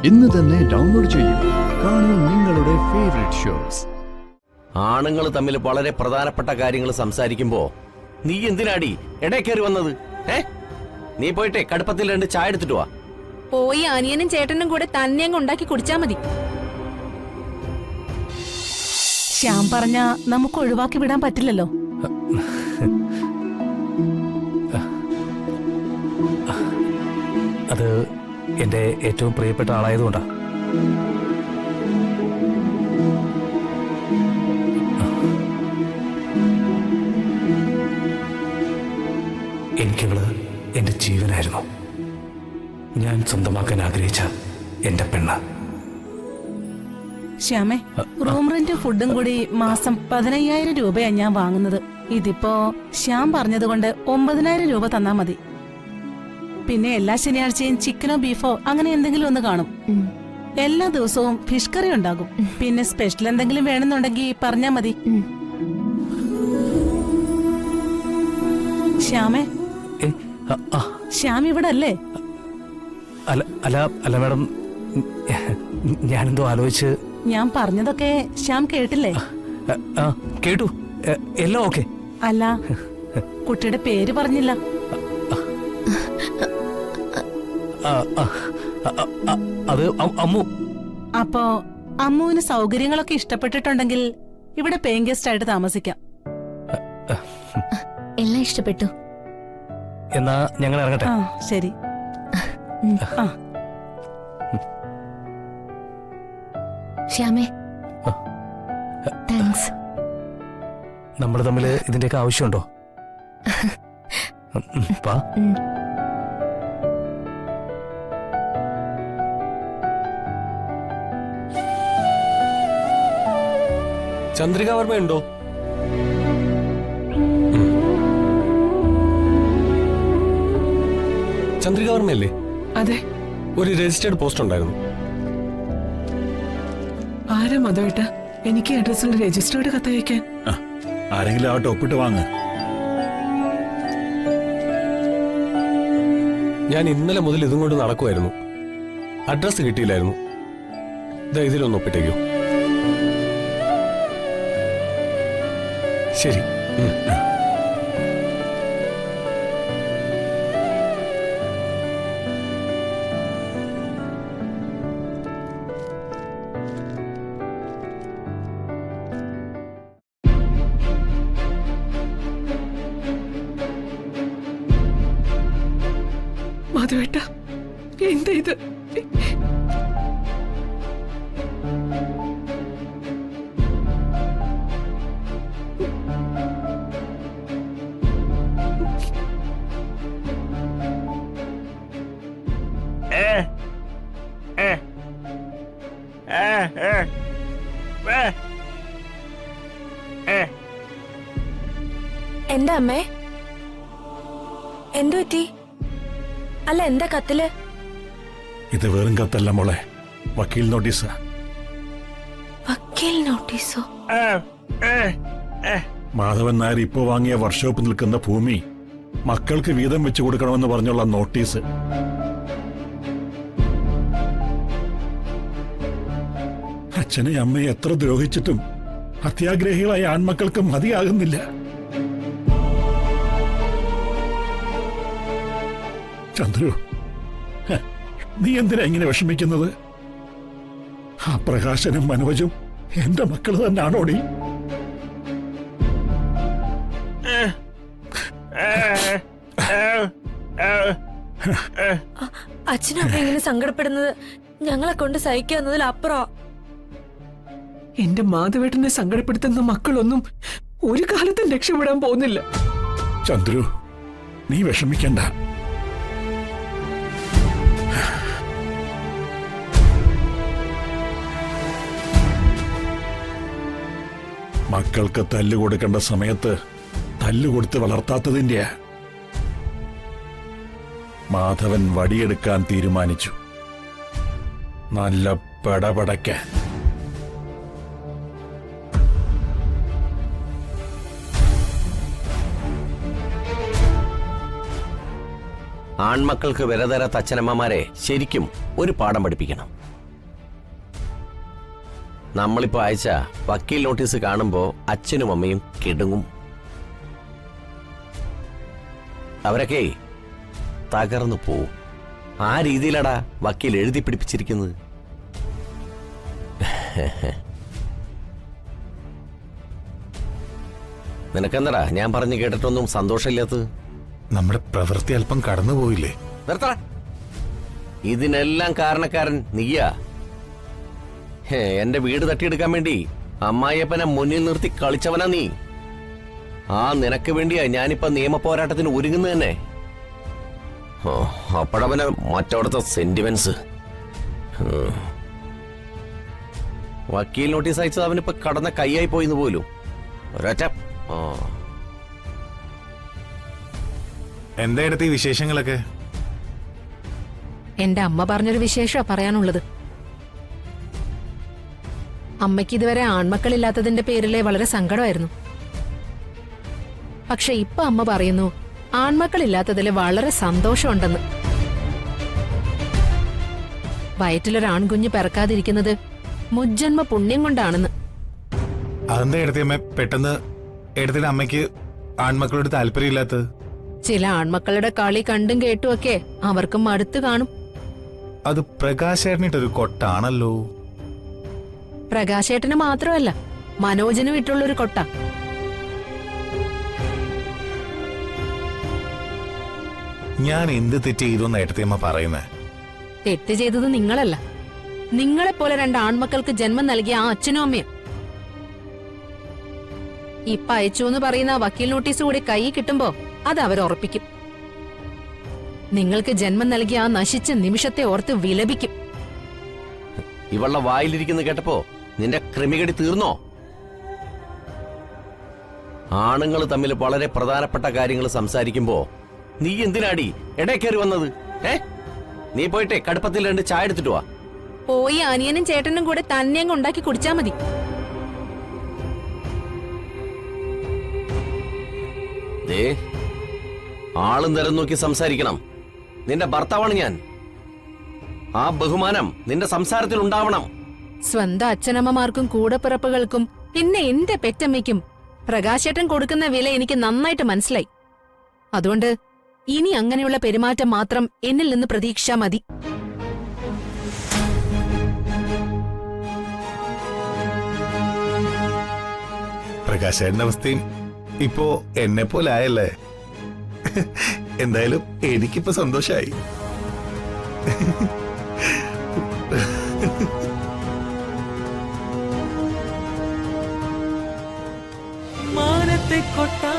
ഇന്ന് തന്നെ ഡൗൺലോഡ് ചെയ്യൂ. കാണൂ നിങ്ങളുടെ ഫേവറേറ്റ് ഷോസ്. ആണുങ്ങൾ തമ്മിൽ വളരെ പ്രധാനപ്പെട്ട കാര്യങ്ങൾ സംസാരിക്കുമ്പോ നീ എന്തിനാടി ഇടയിൽ കയറി വന്നത്? നീ പോയിട്ടെ കടുപ്പത്തിൽ 2 ചായ എടുത്തിട്ട് വാ. പോയി അനിയനും ചേട്ടനും കൂടെ തന്നെ അങ്ങ് ഉണ്ടാക്കി കുടിച്ചാ മതി. ശ്യാം പറഞ്ഞ നമുക്ക് ഒഴിവാക്കി വിടാൻ പറ്റില്ലല്ലോ. അത് എന്റെ ഏറ്റവും പ്രിയപ്പെട്ട ആളായതുകൊണ്ടാ. എനിക്കവള് എന്റെ ജീവനായിരുന്നു. ഞാൻ സ്വന്തമാക്കാൻ ആഗ്രഹിച്ച എന്റെ പെണ്ണ്. ശ്യാമേ, റൂം റെന്റ് ഫുഡും കൂടി മാസം 15,000 രൂപയാ ഞാൻ വാങ്ങുന്നത്. ഇതിപ്പോ ശ്യാം പറഞ്ഞതുകൊണ്ട് 9,000 രൂപ തന്നാ മതി. പിന്നെ എല്ലാ ശനിയാഴ്ചയും ചിക്കനോ ബീഫോ അങ്ങനെ എന്തെങ്കിലും ഒന്ന് കാണും. എല്ലാ ദിവസവും ഫിഷ് കറി ഉണ്ടാകും. പിന്നെ സ്പെഷ്യൽ എന്തെങ്കിലും വേണമെന്നുണ്ടെങ്കിൽ പറഞ്ഞാ മതി. ശ്യാമേ, ശ്യാം ഇവിടെ അല്ലേ? അല്ല മാഡം, ഞാനെന്തോ ആലോചിച്ച്. ഞാൻ പറഞ്ഞതൊക്കെ ശ്യാം കേട്ടില്ലേ? കേട്ടു, എല്ലാം ഓക്കെ. അല്ല, കുട്ടിയുടെ പേര് പറഞ്ഞില്ല. അത് അമ്മു. അപ്പോ അമ്മുവിന് സൗകര്യങ്ങളൊക്കെ ഇഷ്ടപ്പെട്ടിട്ടുണ്ടെങ്കിൽ ഇവിടെ പേയിങ് ഗസ്റ്റ് ആയിട്ട് താമസിക്കാം. എല്ലാം ഇഷ്ടപ്പെട്ടു. എന്നാ ഞങ്ങൾ ഇറങ്ങട്ടെ. ശരി. ശ്യാമേ, താങ്ക്സ്. നമ്മൾ തമ്മിൽ ഇതിന്റെയൊക്കെ ആവശ്യമുണ്ടോ? ചന്ദ്രികാവർമ്മ ഉണ്ടോ? ചന്ദ്രികാവർമ്മയല്ലേ? അതെ. ഒരു രജിസ്റ്റേർഡ് പോസ്റ്റ് ഉണ്ടായിരുന്നു. ആരാ മധുവേട്ട എനിക്ക് അഡ്രസ്സിൽ രജിസ്റ്റേർഡ് കത്തയക്കാൻ? ആരെങ്കിലും ആവട്ടെ, ഒപ്പിട്ട് വാങ്ങ്. ഞാൻ ഇന്നലെ മുതൽ ഇതും കൊണ്ട് നടക്കുമായിരുന്നു. അഡ്രസ് കിട്ടിയില്ലായിരുന്നു. ഇതിലൊന്ന് ഒപ്പിട്ടേക്കോ. ശരി. മധുവേട്ട, എന്താ ഇത്? എന്താ അമ്മേ? എന്തു പറ്റി? അല്ല, എന്താ കത്തില്? ഇത് വെറും കത്തല്ല മോളെ, വക്കീൽ നോട്ടീസാ. വക്കീൽ നോട്ടീസോ? മാധവൻ നായർ ഇപ്പോ വാങ്ങിയ വർക്ക്ഷോപ്പ് നിൽക്കുന്ന ഭൂമി മക്കൾക്ക് വീതം വെച്ചു കൊടുക്കണമെന്ന് പറഞ്ഞുള്ള നോട്ടീസ്. അച്ഛനെ അമ്മയെ എത്ര ദ്രോഹിച്ചിട്ടും അത്യാഗ്രഹികളായ ആൺമക്കൾക്ക് മതിയാകുന്നില്ല. ചന്ദ്രു, നീ എന്തിനാ ഇങ്ങനെ വിഷമിക്കുന്നത്? ആ പ്രകാശനും മനോജും എന്റെ മക്കൾ തന്നെയാണോടി? അച്ഛനമ്മ ഇങ്ങനെ സങ്കടപ്പെടുന്നത് ഞങ്ങളെ കൊണ്ട് സഹിക്കാവുന്നതിൽ അപ്പുറം. എന്റെ മാധവേട്ടനെ സങ്കടപ്പെടുത്തുന്ന മക്കളൊന്നും ഒരു കാലത്തും രക്ഷപ്പെടാൻ പോകുന്നില്ല. ചന്ദ്രു, നീ വിഷമിക്കണ്ട. മക്കൾക്ക് തല്ലുകൊടുക്കേണ്ട സമയത്ത് തല്ലുകൊടുത്ത് വളർത്താത്തതിന്റെയാ. മാധവൻ വടിയെടുക്കാൻ തീരുമാനിച്ചു, നല്ല പെടപടയ്ക്കാൻ. ആൺമക്കൾക്ക് വിലതരാത്ത അച്ഛനമ്മമാരെ ശരിക്കും ഒരു പാഠം പഠിപ്പിക്കണം. നമ്മളിപ്പോ അയച്ച വക്കീൽ നോട്ടീസ് കാണുമ്പോ അച്ഛനും അമ്മയും കിടുങ്ങും. അവരൊക്കെ തകർന്നു പോവും. ആ രീതിയിലാടാ വക്കീൽ എഴുതി പിടിപ്പിച്ചിരിക്കുന്നത്. നിനക്കെന്താടാ ഞാൻ പറഞ്ഞു കേട്ടിട്ടൊന്നും സന്തോഷമില്ലാത്തത്? നമ്മുടെ പ്രവൃത്തി അല്പം കടന്നുപോയില്ലേ? നിർത്തടാ. ഇതിനെല്ലാം കാരണക്കാരൻ നീയാ. എന്റെ വീട് തട്ടിയെടുക്കാൻ വേണ്ടി അമ്മായിയപ്പനെ മുന്നിൽ നിർത്തി കളിച്ചവനാ നീ. ആ നിനക്ക് വേണ്ടിയാ ഞാനിപ്പോ നിയമ പോരാട്ടത്തിന് ഒരുങ്ങുന്നത് തന്നെ. അപ്പഴവന് മറ്റവിടുത്തെ സെന്റിമെന്റ്സ്. വക്കീൽ നോട്ടീസ് അയച്ചത് അവനിപ്പോ കടന്ന കൈയായി പോയിന്ന് പോലും. ഒരൊറ്റ എന്തായിടത്തെ ഈ വിശേഷങ്ങളൊക്കെ? എന്റെ അമ്മ പറഞ്ഞൊരു വിശേഷമാ പറയാനുള്ളത്. അമ്മയ്ക്ക് ഇതുവരെ ആൺമക്കളില്ലാത്തതിന്റെ പേരിലെ വളരെ സങ്കടമായിരുന്നു. പക്ഷെ ഇപ്പൊ അമ്മ പറയുന്നു ആൺമക്കളില്ലാത്തതിൽ വളരെ സന്തോഷമുണ്ടെന്ന്. വയറ്റിലൊരു ആൺകുഞ്ഞ് പിറക്കാതിരിക്കുന്നത് മുജ്ജന്മ പുണ്യം കൊണ്ടാണെന്ന്. അതെന്താ ഇടത്തെ അമ്മ പെട്ടെന്ന് ഇടത്തിന്റെ അമ്മയ്ക്ക് ആൺമക്കളോട് താല്പര്യമില്ലാത്തത്? ചില ആൺമക്കളുടെ കളി കണ്ടും കേട്ടുമൊക്കെ അവർക്കും മടുത്തു കാണും. അത് പ്രകാശേട്ടനിട്ടൊരു കൊട്ടാണല്ലോ. പ്രകാശേട്ടന് മാത്രമല്ല, മനോജിനും ഇട്ടുള്ളൊരു കൊട്ട. ഞാൻ എന്ത് തെറ്റ് ചെയ്തു ഇടത്തെ അമ്മ പറയുന്നേ? തെറ്റ് ചെയ്തത് നിങ്ങളല്ല, നിങ്ങളെപ്പോലെ രണ്ട് ആൺമക്കൾക്ക് ജന്മം നൽകിയ ആ അച്ഛനും അമ്മയും. ഇപ്പൊ അയച്ചു എന്ന് പറയുന്ന ആ വക്കീൽ നോട്ടീസ് കൂടി കൈ കിട്ടുമ്പോ അത് അവർ ഉറപ്പിക്കും. നിങ്ങൾക്ക് ജന്മം നൽകിയ ആ നശിച്ച നിമിഷത്തെ ഓർത്ത് വിലപിക്കും. ഇവളുടെ വായിലിരിക്കുന്ന കേട്ടപ്പോ നിന്റെ ക്രിമികടി തീർന്നോ? ആണുങ്ങൾ തമ്മിൽ വളരെ പ്രധാനപ്പെട്ട കാര്യങ്ങൾ സംസാരിക്കുമ്പോ നീ എന്തിനാടി ഇടയ്ക്കേറി വന്നത്? നീ പോയിട്ടെ കടുപ്പത്തിൽ 2 ചായ എടുത്തിട്ട് വാ. പോയി അനിയനും ചേട്ടനും കൂടെ തന്നെ അങ്ങ് ഉണ്ടാക്കി കുടിച്ചാ മതി. ദേ, ആളും തരം നോക്കി സംസാരിക്കണം. നിന്റെ ഭർത്താവാണ് ഞാൻ. ആ ബഹുമാനം നിന്റെ സംസാരത്തിൽ ഉണ്ടാവണം. സ്വന്തം അച്ഛനമ്മമാർക്കും കൂടപ്പിറപ്പുകൾക്കും പിന്നെ എന്റെ പെറ്റമ്മയ്ക്കും പ്രകാശേട്ടൻ കൊടുക്കുന്ന വില എനിക്ക് നന്നായിട്ട് മനസ്സിലായി. അതുകൊണ്ട് ഇനി അങ്ങനെയുള്ള പെരുമാറ്റം മാത്രം എന്നിൽ നിന്ന് പ്രതീക്ഷിച്ചാ മതി. പ്രകാശേട്ടന്റെ അവസ്ഥയും ഇപ്പോ എന്നെ പോലെ ആയല്ലേ. എന്തായാലും എനിക്കിപ്പോ സന്തോഷായി. മാനത്തെ കൊട്ടാ